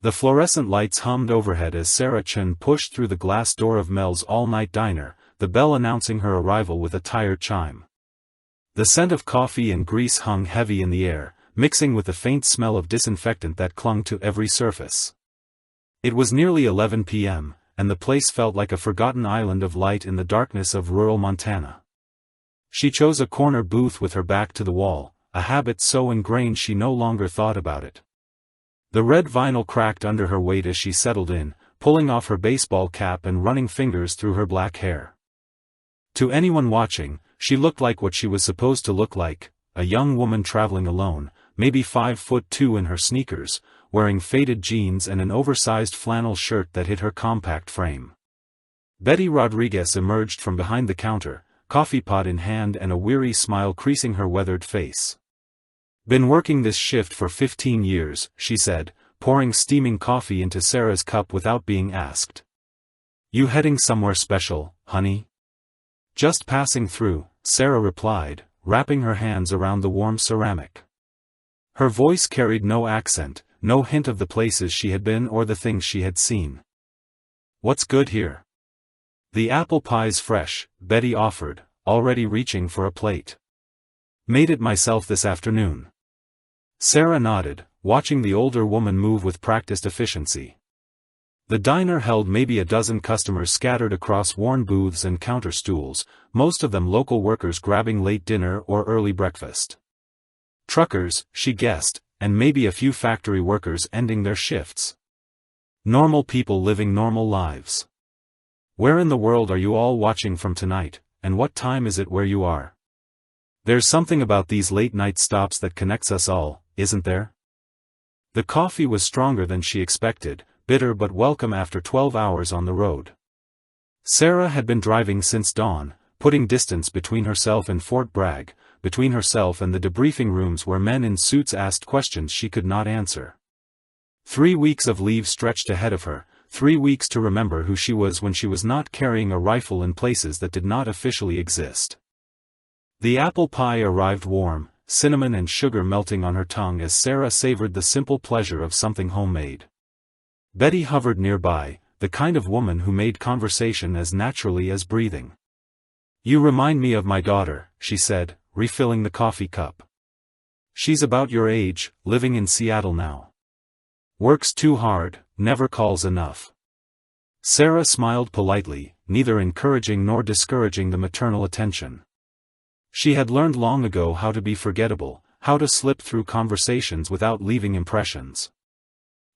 The fluorescent lights hummed overhead as Sarah Chen pushed through the glass door of Mel's all-night diner, the bell announcing her arrival with a tired chime. The scent of coffee and grease hung heavy in the air, mixing with the faint smell of disinfectant that clung to every surface. It was nearly 11 p.m., and the place felt like a forgotten island of light in the darkness of rural Montana. She chose a corner booth with her back to the wall, a habit so ingrained she no longer thought about it. The red vinyl cracked under her weight as she settled in, pulling off her baseball cap and running fingers through her black hair. To anyone watching, she looked like what she was supposed to look like, a young woman traveling alone, maybe 5'2" in her sneakers, wearing faded jeans and an oversized flannel shirt that hid her compact frame. Betty Rodriguez emerged from behind the counter, coffee pot in hand and a weary smile creasing her weathered face. "Been working this shift for 15 years, she said, pouring steaming coffee into Sarah's cup without being asked. "You heading somewhere special, honey?" "Just passing through," Sarah replied, wrapping her hands around the warm ceramic. Her voice carried no accent, no hint of the places she had been or the things she had seen. "What's good here?" "The apple pie's fresh," Betty offered, already reaching for a plate. "Made it myself this afternoon." Sarah nodded, watching the older woman move with practiced efficiency. The diner held maybe a dozen customers scattered across worn booths and counter stools, most of them local workers grabbing late dinner or early breakfast. Truckers, she guessed, and maybe a few factory workers ending their shifts. Normal people living normal lives. "Where in the world are you all watching from tonight, and what time is it where you are?" "There's something about these late-night stops that connects us all, isn't there?" The coffee was stronger than she expected, bitter but welcome after 12 hours on the road. Sarah had been driving since dawn, putting distance between herself and Fort Bragg, between herself and the debriefing rooms where men in suits asked questions she could not answer. 3 weeks of leave stretched ahead of her, 3 weeks to remember who she was when she was not carrying a rifle in places that did not officially exist. The apple pie arrived warm, cinnamon and sugar melting on her tongue as Sarah savored the simple pleasure of something homemade. Betty hovered nearby, the kind of woman who made conversation as naturally as breathing. "You remind me of my daughter," she said, refilling the coffee cup. "She's about your age, living in Seattle now. Works too hard, never calls enough." Sarah smiled politely, neither encouraging nor discouraging the maternal attention. She had learned long ago how to be forgettable, how to slip through conversations without leaving impressions.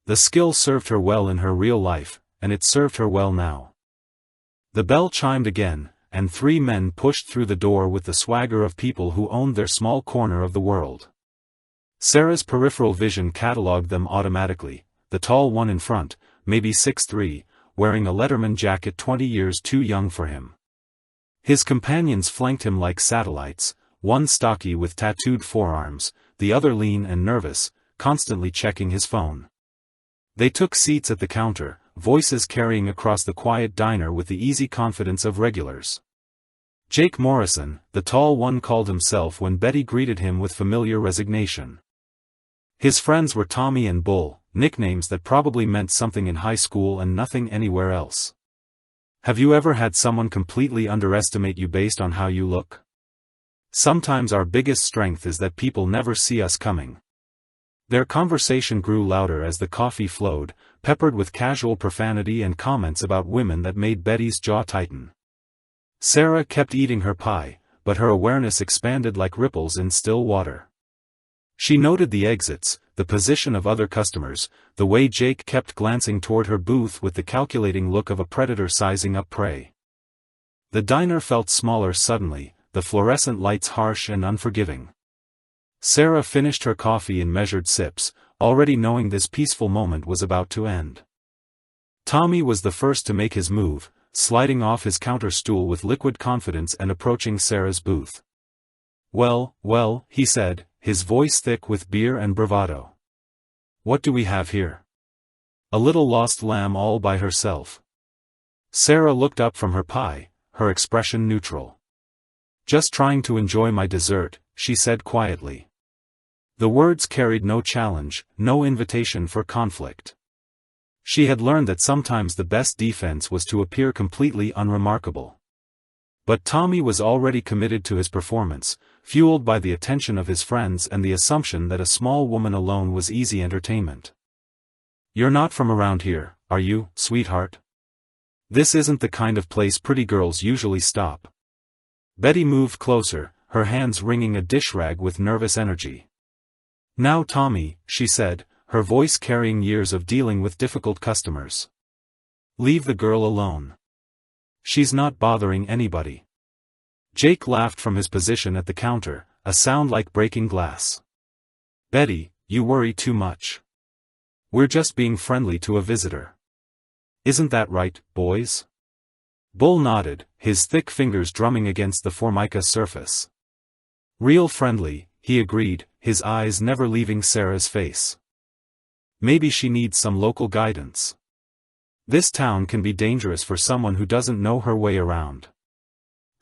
The skill served her well in her real life, and it served her well now. The bell chimed again, and 3 men pushed through the door with the swagger of people who owned their small corner of the world. Sarah's peripheral vision catalogued them automatically, the tall one in front, maybe 6'3", wearing a Letterman jacket 20 years too young for him. His companions flanked him like satellites, one stocky with tattooed forearms, the other lean and nervous, constantly checking his phone. They took seats at the counter, voices carrying across the quiet diner with the easy confidence of regulars. Jake Morrison, the tall one, called himself when Betty greeted him with familiar resignation. His friends were Tommy and Bull, nicknames that probably meant something in high school and nothing anywhere else. Have you ever had someone completely underestimate you based on how you look? Sometimes our biggest strength is that people never see us coming. Their conversation grew louder as the coffee flowed, peppered with casual profanity and comments about women that made Betty's jaw tighten. Sarah kept eating her pie, but her awareness expanded like ripples in still water. She noted the exits, the position of other customers, the way Jake kept glancing toward her booth with the calculating look of a predator sizing up prey. The diner felt smaller suddenly, the fluorescent lights harsh and unforgiving. Sarah finished her coffee in measured sips, already knowing this peaceful moment was about to end. Tommy was the first to make his move, sliding off his counter stool with liquid confidence and approaching Sarah's booth. Well, he said, his voice thick with beer and bravado. "What do we have here?" "A little lost lamb all by herself." Sarah looked up from her pie, her expression neutral. "Just trying to enjoy my dessert," she said quietly. The words carried no challenge, no invitation for conflict. She had learned that sometimes the best defense was to appear completely unremarkable. But Tommy was already committed to his performance, fueled by the attention of his friends and the assumption that a small woman alone was easy entertainment. "You're not from around here, are you, sweetheart? This isn't the kind of place pretty girls usually stop." Betty moved closer, her hands wringing a dish rag with nervous energy. "Now Tommy," she said, her voice carrying years of dealing with difficult customers. "Leave the girl alone. She's not bothering anybody." Jake laughed from his position at the counter, a sound like breaking glass. "Betty, you worry too much. We're just being friendly to a visitor. Isn't that right, boys?" Bull nodded, his thick fingers drumming against the formica surface. "Real friendly," he agreed, his eyes never leaving Sarah's face. "Maybe she needs some local guidance. This town can be dangerous for someone who doesn't know her way around."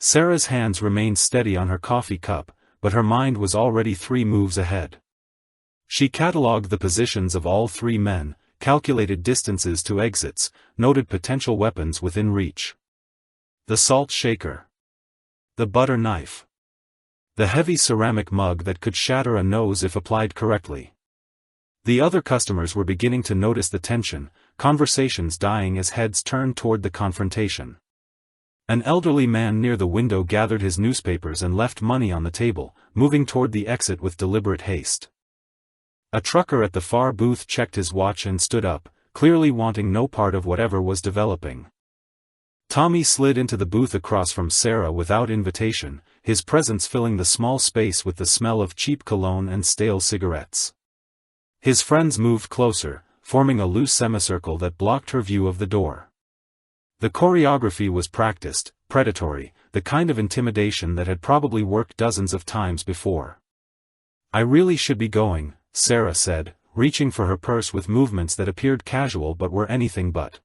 Sarah's hands remained steady on her coffee cup, but her mind was already 3 moves ahead. She catalogued the positions of all 3 men, calculated distances to exits, noted potential weapons within reach. The salt shaker. The butter knife. The heavy ceramic mug that could shatter a nose if applied correctly. The other customers were beginning to notice the tension, conversations dying as heads turned toward the confrontation. An elderly man near the window gathered his newspapers and left money on the table, moving toward the exit with deliberate haste. A trucker at the far booth checked his watch and stood up, clearly wanting no part of whatever was developing. Tommy slid into the booth across from Sarah without invitation, his presence filling the small space with the smell of cheap cologne and stale cigarettes. His friends moved closer, forming a loose semicircle that blocked her view of the door. The choreography was practiced, predatory, the kind of intimidation that had probably worked dozens of times before. "I really should be going," Sarah said, reaching for her purse with movements that appeared casual but were anything but.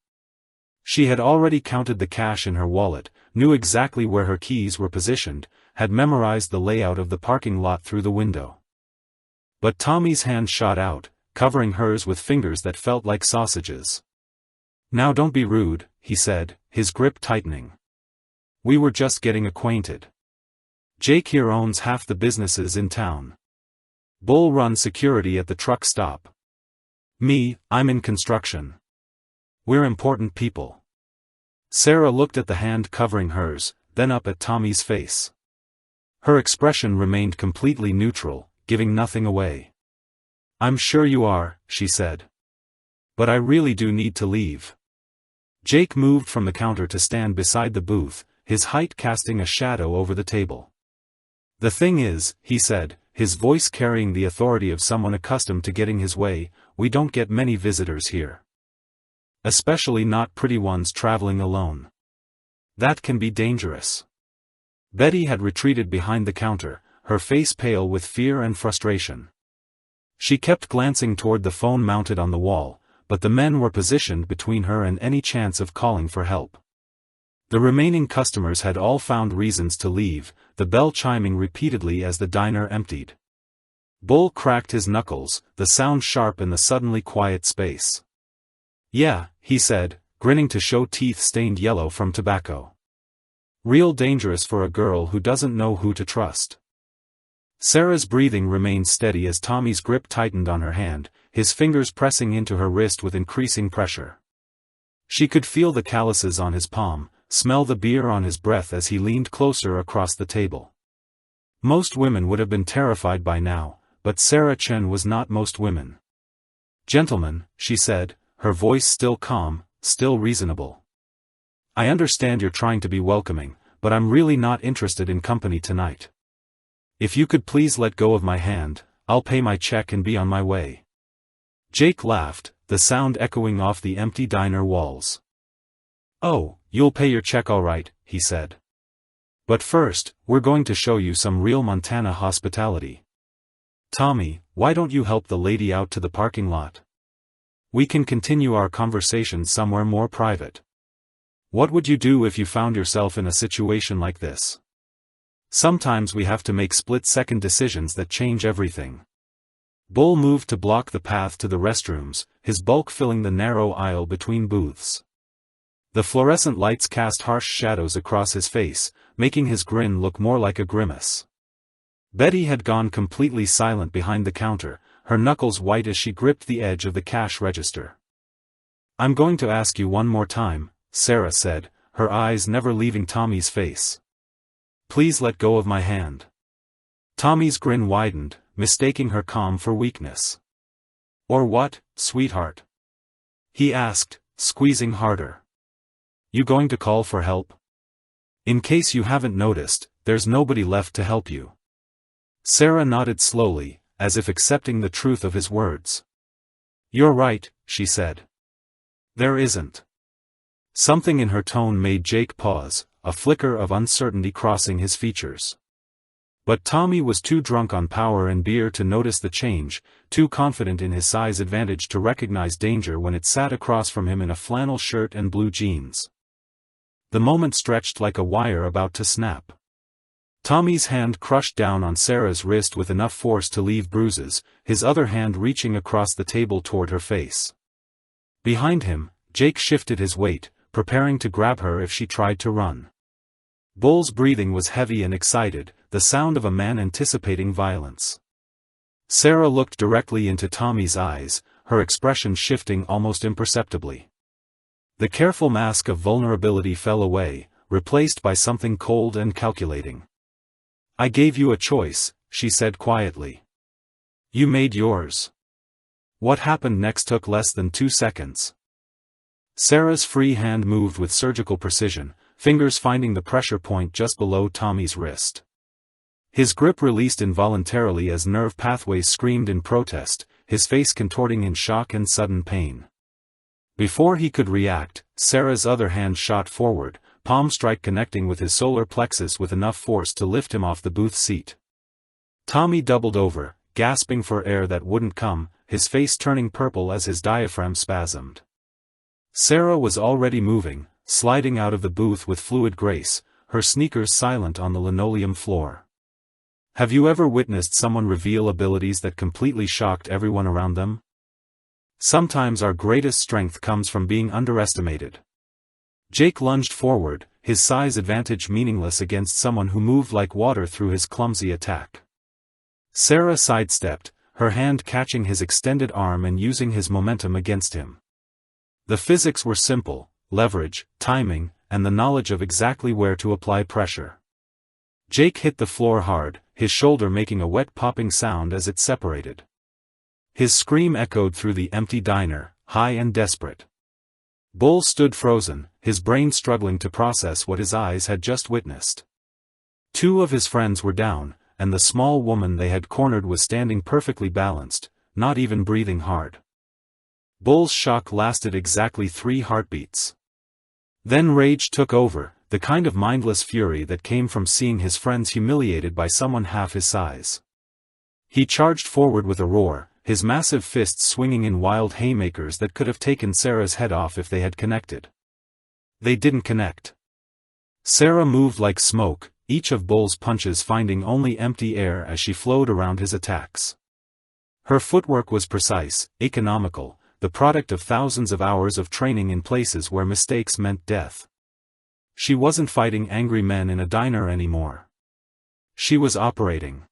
She had already counted the cash in her wallet, knew exactly where her keys were positioned, had memorized the layout of the parking lot through the window. But Tommy's hand shot out, covering hers with fingers that felt like sausages. "Now don't be rude," he said, his grip tightening. "We were just getting acquainted. Jake here owns half the businesses in town. Bull runs security at the truck stop. Me, I'm in construction. We're important people." Sarah looked at the hand covering hers, then up at Tommy's face. Her expression remained completely neutral, giving nothing away. "I'm sure you are," she said. "But I really do need to leave." Jake moved from the counter to stand beside the booth, his height casting a shadow over the table. "The thing is," he said, his voice carrying the authority of someone accustomed to getting his way, "we don't get many visitors here. Especially not pretty ones traveling alone. That can be dangerous." Betty had retreated behind the counter, her face pale with fear and frustration. She kept glancing toward the phone mounted on the wall, but the men were positioned between her and any chance of calling for help. The remaining customers had all found reasons to leave, the bell chiming repeatedly as the diner emptied. Bull cracked his knuckles, the sound sharp in the suddenly quiet space. "Yeah," he said, grinning to show teeth stained yellow from tobacco. "Real dangerous for a girl who doesn't know who to trust." Sarah's breathing remained steady as Tommy's grip tightened on her hand, his fingers pressing into her wrist with increasing pressure. She could feel the calluses on his palm, smell the beer on his breath as he leaned closer across the table. Most women would have been terrified by now, but Sarah Chen was not most women. "Gentlemen," she said, her voice still calm, still reasonable. "I understand you're trying to be welcoming, but I'm really not interested in company tonight. If you could please let go of my hand, I'll pay my check and be on my way." Jake laughed, the sound echoing off the empty diner walls. "Oh, you'll pay your check all right," he said. "But first, we're going to show you some real Montana hospitality. Tommy, why don't you help the lady out to the parking lot? We can continue our conversation somewhere more private. What would you do if you found yourself in a situation like this? Sometimes we have to make split-second decisions that change everything." Bull moved to block the path to the restrooms, his bulk filling the narrow aisle between booths. The fluorescent lights cast harsh shadows across his face, making his grin look more like a grimace. Betty had gone completely silent behind the counter, her knuckles white as she gripped the edge of the cash register. "I'm going to ask you one more time," Sarah said, her eyes never leaving Tommy's face. "Please let go of my hand." Tommy's grin widened, mistaking her calm for weakness. "Or what, sweetheart?" he asked, squeezing harder. "You going to call for help? In case you haven't noticed, there's nobody left to help you." Sarah nodded slowly, as if accepting the truth of his words. "You're right," she said. "There isn't." Something in her tone made Jake pause, a flicker of uncertainty crossing his features. But Tommy was too drunk on power and beer to notice the change, too confident in his size advantage to recognize danger when it sat across from him in a flannel shirt and blue jeans. The moment stretched like a wire about to snap. Tommy's hand crushed down on Sarah's wrist with enough force to leave bruises, his other hand reaching across the table toward her face. Behind him, Jake shifted his weight, preparing to grab her if she tried to run. Bull's breathing was heavy and excited, the sound of a man anticipating violence. Sarah looked directly into Tommy's eyes, her expression shifting almost imperceptibly. The careful mask of vulnerability fell away, replaced by something cold and calculating. "I gave you a choice," she said quietly. "You made yours." What happened next took less than 2 seconds. Sarah's free hand moved with surgical precision, fingers finding the pressure point just below Tommy's wrist. His grip released involuntarily as nerve pathways screamed in protest, his face contorting in shock and sudden pain. Before he could react, Sarah's other hand shot forward, palm strike connecting with his solar plexus with enough force to lift him off the booth seat. Tommy doubled over, gasping for air that wouldn't come, his face turning purple as his diaphragm spasmed. Sarah was already moving, sliding out of the booth with fluid grace, her sneakers silent on the linoleum floor. Have you ever witnessed someone reveal abilities that completely shocked everyone around them? Sometimes our greatest strength comes from being underestimated. Jake lunged forward, his size advantage meaningless against someone who moved like water through his clumsy attack. Sarah sidestepped, her hand catching his extended arm and using his momentum against him. The physics were simple: leverage, timing, and the knowledge of exactly where to apply pressure. Jake hit the floor hard, his shoulder making a wet popping sound as it separated. His scream echoed through the empty diner, high and desperate. Bull stood frozen, his brain struggling to process what his eyes had just witnessed. 2 of his friends were down, and the small woman they had cornered was standing perfectly balanced, not even breathing hard. Bull's shock lasted exactly 3 heartbeats. Then rage took over, the kind of mindless fury that came from seeing his friends humiliated by someone half his size. He charged forward with a roar, his massive fists swinging in wild haymakers that could have taken Sarah's head off if they had connected. They didn't connect. Sarah moved like smoke, each of Bull's punches finding only empty air as she flowed around his attacks. Her footwork was precise, economical, the product of thousands of hours of training in places where mistakes meant death. She wasn't fighting angry men in a diner anymore. She was operating.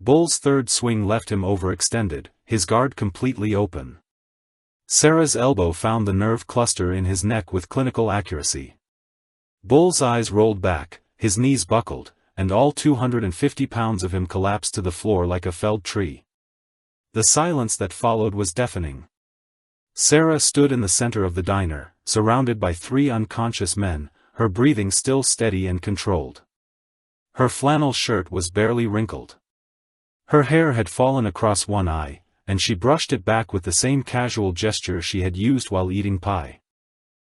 Bull's third swing left him overextended, his guard completely open. Sarah's elbow found the nerve cluster in his neck with clinical accuracy. Bull's eyes rolled back, his knees buckled, and all 250 pounds of him collapsed to the floor like a felled tree. The silence that followed was deafening. Sarah stood in the center of the diner, surrounded by 3 unconscious men, her breathing still steady and controlled. Her flannel shirt was barely wrinkled. Her hair had fallen across one eye, and she brushed it back with the same casual gesture she had used while eating pie.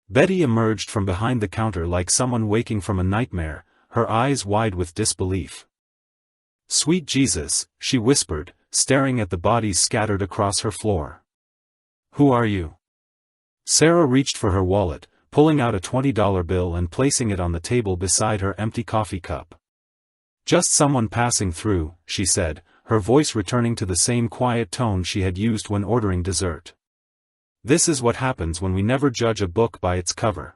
Betty emerged from behind the counter like someone waking from a nightmare, her eyes wide with disbelief. "Sweet Jesus," she whispered, staring at the bodies scattered across her floor. "Who are you?" Sarah reached for her wallet, pulling out a $20 bill and placing it on the table beside her empty coffee cup. "Just someone passing through," she said, her voice returning to the same quiet tone she had used when ordering dessert. This is what happens when we never judge a book by its cover.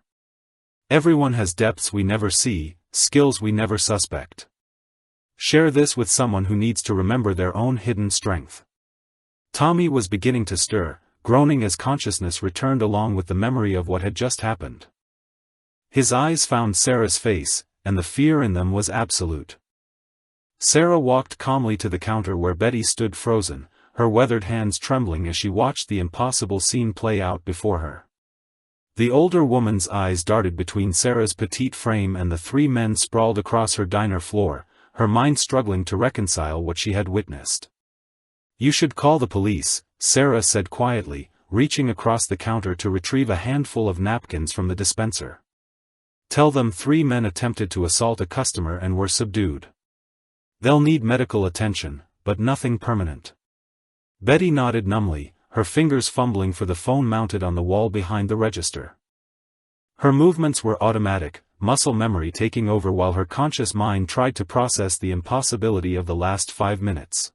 Everyone has depths we never see, skills we never suspect. Share this with someone who needs to remember their own hidden strength. Tommy was beginning to stir, groaning as consciousness returned along with the memory of what had just happened. His eyes found Sarah's face, and the fear in them was absolute. Sarah walked calmly to the counter where Betty stood frozen, her weathered hands trembling as she watched the impossible scene play out before her. The older woman's eyes darted between Sarah's petite frame and the three men sprawled across her diner floor, her mind struggling to reconcile what she had witnessed. "You should call the police," Sarah said quietly, reaching across the counter to retrieve a handful of napkins from the dispenser. "Tell them 3 men attempted to assault a customer and were subdued. They'll need medical attention, but nothing permanent." Betty nodded numbly, her fingers fumbling for the phone mounted on the wall behind the register. Her movements were automatic, muscle memory taking over while her conscious mind tried to process the impossibility of the last 5 minutes.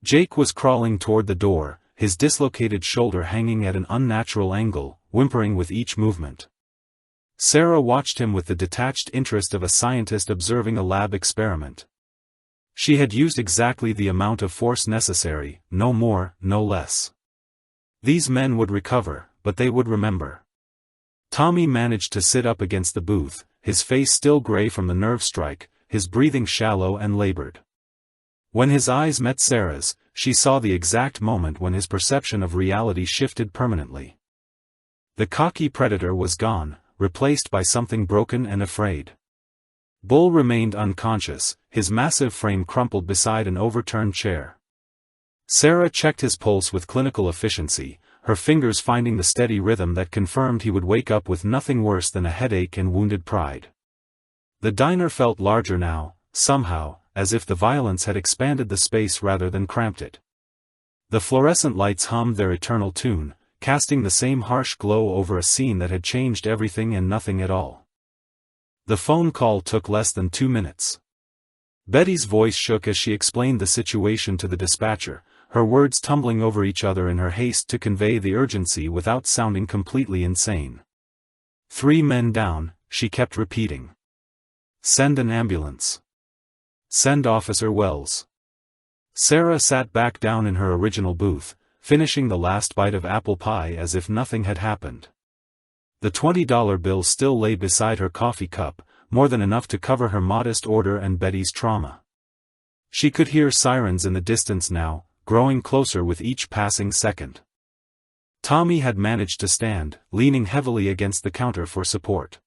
Jake was crawling toward the door, his dislocated shoulder hanging at an unnatural angle, whimpering with each movement. Sarah watched him with the detached interest of a scientist observing a lab experiment. She had used exactly the amount of force necessary, no more, no less. These men would recover, but they would remember. Tommy managed to sit up against the booth, his face still gray from the nerve strike, his breathing shallow and labored. When his eyes met Sarah's, she saw the exact moment when his perception of reality shifted permanently. The cocky predator was gone, replaced by something broken and afraid. Bull remained unconscious, his massive frame crumpled beside an overturned chair. Sarah checked his pulse with clinical efficiency, her fingers finding the steady rhythm that confirmed he would wake up with nothing worse than a headache and wounded pride. The diner felt larger now, somehow, as if the violence had expanded the space rather than cramped it. The fluorescent lights hummed their eternal tune, casting the same harsh glow over a scene that had changed everything and nothing at all. The phone call took less than 2 minutes. Betty's voice shook as she explained the situation to the dispatcher, her words tumbling over each other in her haste to convey the urgency without sounding completely insane. 3 men down, she kept repeating. "Send an ambulance. Send Officer Wells." Sarah sat back down in her original booth, finishing the last bite of apple pie as if nothing had happened. The $20 bill still lay beside her coffee cup, more than enough to cover her modest order and Betty's trauma. She could hear sirens in the distance now, growing closer with each passing second. Tommy had managed to stand, leaning heavily against the counter for support.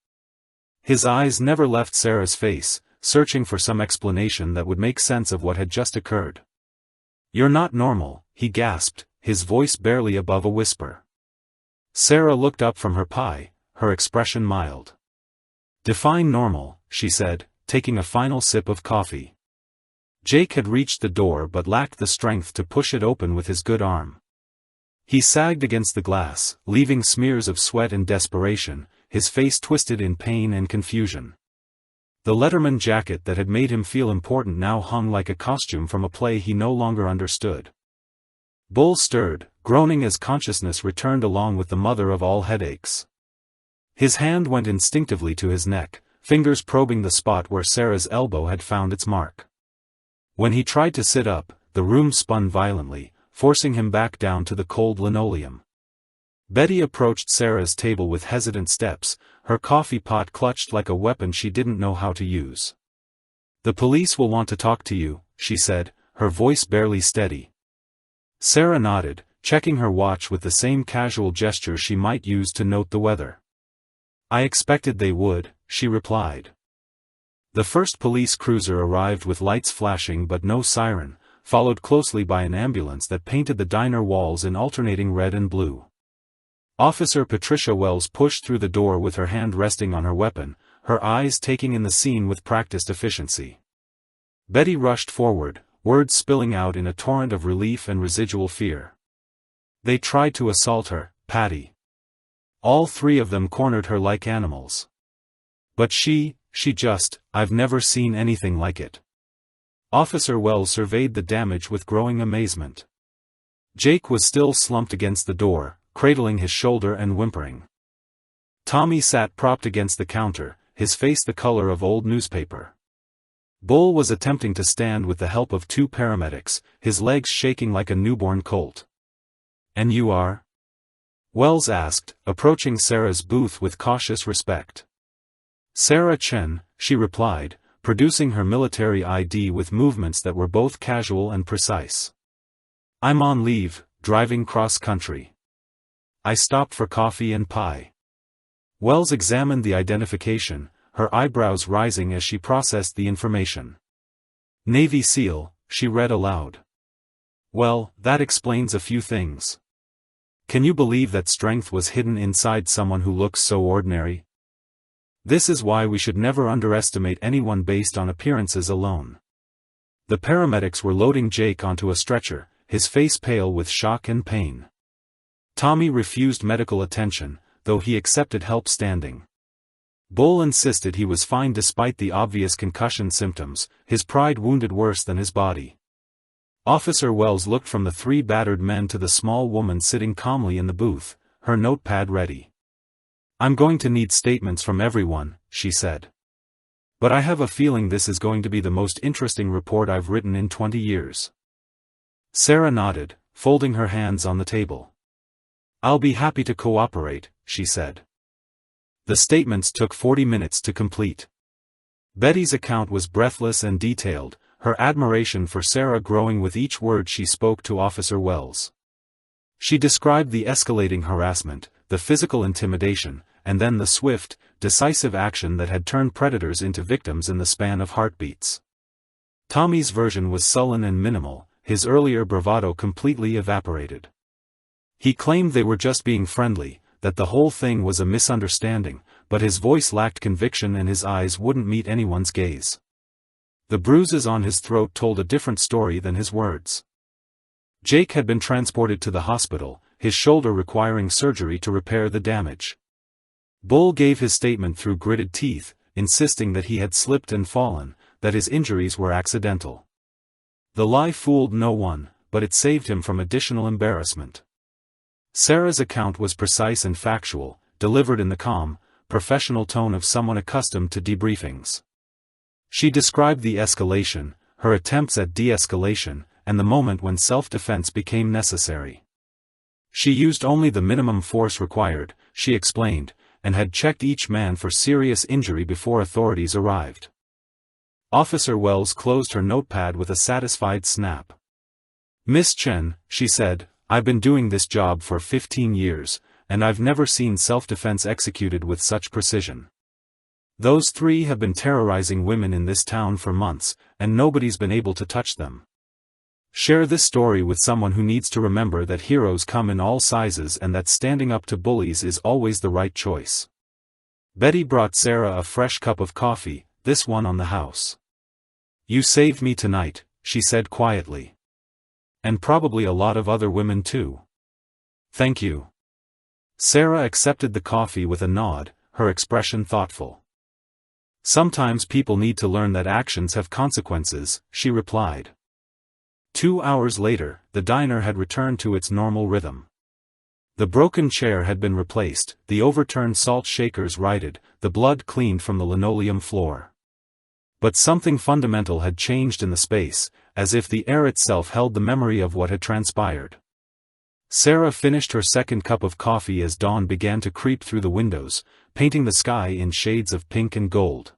His eyes never left Sarah's face, searching for some explanation that would make sense of what had just occurred. "You're not normal," he gasped, his voice barely above a whisper. Sarah looked up from her pie, her expression mild. "Define normal," she said, taking a final sip of coffee. Jake had reached the door but lacked the strength to push it open with his good arm. He sagged against the glass, leaving smears of sweat and desperation, his face twisted in pain and confusion. The Letterman jacket that had made him feel important now hung like a costume from a play he no longer understood. Bull stirred, groaning as consciousness returned along with the mother of all headaches. His hand went instinctively to his neck, fingers probing the spot where Sarah's elbow had found its mark. When he tried to sit up, the room spun violently, forcing him back down to the cold linoleum. Betty approached Sarah's table with hesitant steps, her coffee pot clutched like a weapon she didn't know how to use. "The police will want to talk to you," she said, her voice barely steady. Sarah nodded, checking her watch with the same casual gesture she might use to note the weather. "I expected they would," she replied. The first police cruiser arrived with lights flashing but no siren, followed closely by an ambulance that painted the diner walls in alternating red and blue. Officer Patricia Wells pushed through the door with her hand resting on her weapon, her eyes taking in the scene with practiced efficiency. Betty rushed forward, words spilling out in a torrent of relief and residual fear. "They tried to assault her, Patty. All 3 of them cornered her like animals. But she just, I've never seen anything like it. Officer Wells surveyed the damage with growing amazement. Jake was still slumped against the door, cradling his shoulder and whimpering. Tommy sat propped against the counter, his face the color of old newspaper. Bull was attempting to stand with the help of 2 paramedics, his legs shaking like a newborn colt. "And you are?" Wells asked, approaching Sarah's booth with cautious respect. "Sarah Chen," she replied, producing her military ID with movements that were both casual and precise. "I'm on leave, driving cross-country. I stopped for coffee and pie." Wells examined the identification, her eyebrows rising as she processed the information. "Navy SEAL," she read aloud. "Well, that explains a few things. Can you believe that strength was hidden inside someone who looks so ordinary? This is why we should never underestimate anyone based on appearances alone." The paramedics were loading Jake onto a stretcher, his face pale with shock and pain. Tommy refused medical attention, though he accepted help standing. Bull insisted he was fine despite the obvious concussion symptoms, his pride wounded worse than his body. Officer Wells looked from the 3 battered men to the small woman sitting calmly in the booth, her notepad ready. "I'm going to need statements from everyone," she said. "But I have a feeling this is going to be the most interesting report I've written in 20 years. Sarah nodded, folding her hands on the table. "I'll be happy to cooperate," she said. The statements took 40 minutes to complete. Betty's account was breathless and detailed, her admiration for Sarah growing with each word she spoke to Officer Wells. She described the escalating harassment, the physical intimidation, and then the swift, decisive action that had turned predators into victims in the span of heartbeats. Tommy's version was sullen and minimal, his earlier bravado completely evaporated. He claimed they were just being friendly, that the whole thing was a misunderstanding, but his voice lacked conviction and his eyes wouldn't meet anyone's gaze. The bruises on his throat told a different story than his words. Jake had been transported to the hospital, his shoulder requiring surgery to repair the damage. Bull gave his statement through gritted teeth, insisting that he had slipped and fallen, that his injuries were accidental. The lie fooled no one, but it saved him from additional embarrassment. Sarah's account was precise and factual, delivered in the calm, professional tone of someone accustomed to debriefings. She described the escalation, her attempts at de-escalation, and the moment when self-defense became necessary. She used only the minimum force required, she explained, and had checked each man for serious injury before authorities arrived. Officer Wells closed her notepad with a satisfied snap. "Miss Chen," she said, "I've been doing this job for 15 years, and I've never seen self-defense executed with such precision. Those 3 have been terrorizing women in this town for months, and nobody's been able to touch them. Share this story with someone who needs to remember that heroes come in all sizes and that standing up to bullies is always the right choice." Betty brought Sarah a fresh cup of coffee, this one on the house. "You saved me tonight," she said quietly. "And probably a lot of other women too." "Thank you." Sarah accepted the coffee with a nod, her expression thoughtful. "Sometimes people need to learn that actions have consequences," she replied. 2 hours later, the diner had returned to its normal rhythm. The broken chair had been replaced, the overturned salt shakers righted, the blood cleaned from the linoleum floor. But something fundamental had changed in the space, as if the air itself held the memory of what had transpired. Sarah finished her second cup of coffee as dawn began to creep through the windows, painting the sky in shades of pink and gold.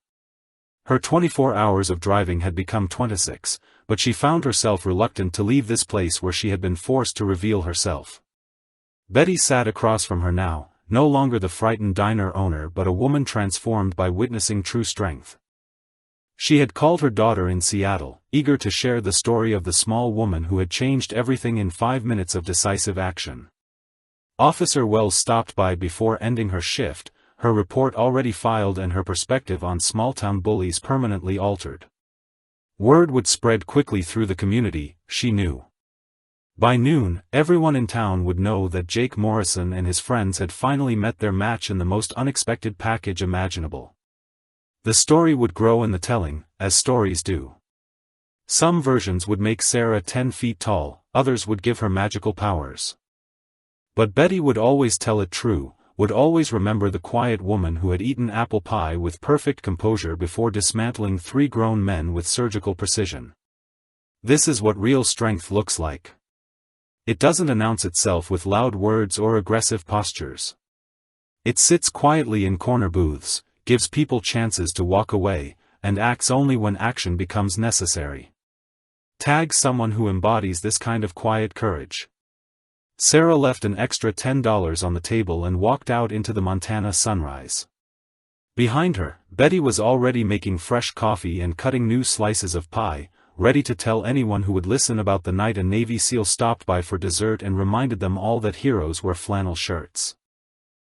Her 24 hours of driving had become 26, but she found herself reluctant to leave this place where she had been forced to reveal herself. Betty sat across from her now, no longer the frightened diner owner but a woman transformed by witnessing true strength. She had called her daughter in Seattle, eager to share the story of the small woman who had changed everything in 5 minutes of decisive action. Officer Wells stopped by before ending her shift, her report already filed and her perspective on small-town bullies permanently altered. Word would spread quickly through the community, she knew. By noon, everyone in town would know that Jake Morrison and his friends had finally met their match in the most unexpected package imaginable. The story would grow in the telling, as stories do. Some versions would make Sarah 10 feet tall, others would give her magical powers. But Betty would always tell it true, would always remember the quiet woman who had eaten apple pie with perfect composure before dismantling 3 grown men with surgical precision. This is what real strength looks like. It doesn't announce itself with loud words or aggressive postures. It sits quietly in corner booths, gives people chances to walk away, and acts only when action becomes necessary. Tag someone who embodies this kind of quiet courage. Sarah left an extra $10 on the table and walked out into the Montana sunrise. Behind her, Betty was already making fresh coffee and cutting new slices of pie, ready to tell anyone who would listen about the night a Navy SEAL stopped by for dessert and reminded them all that heroes wear flannel shirts.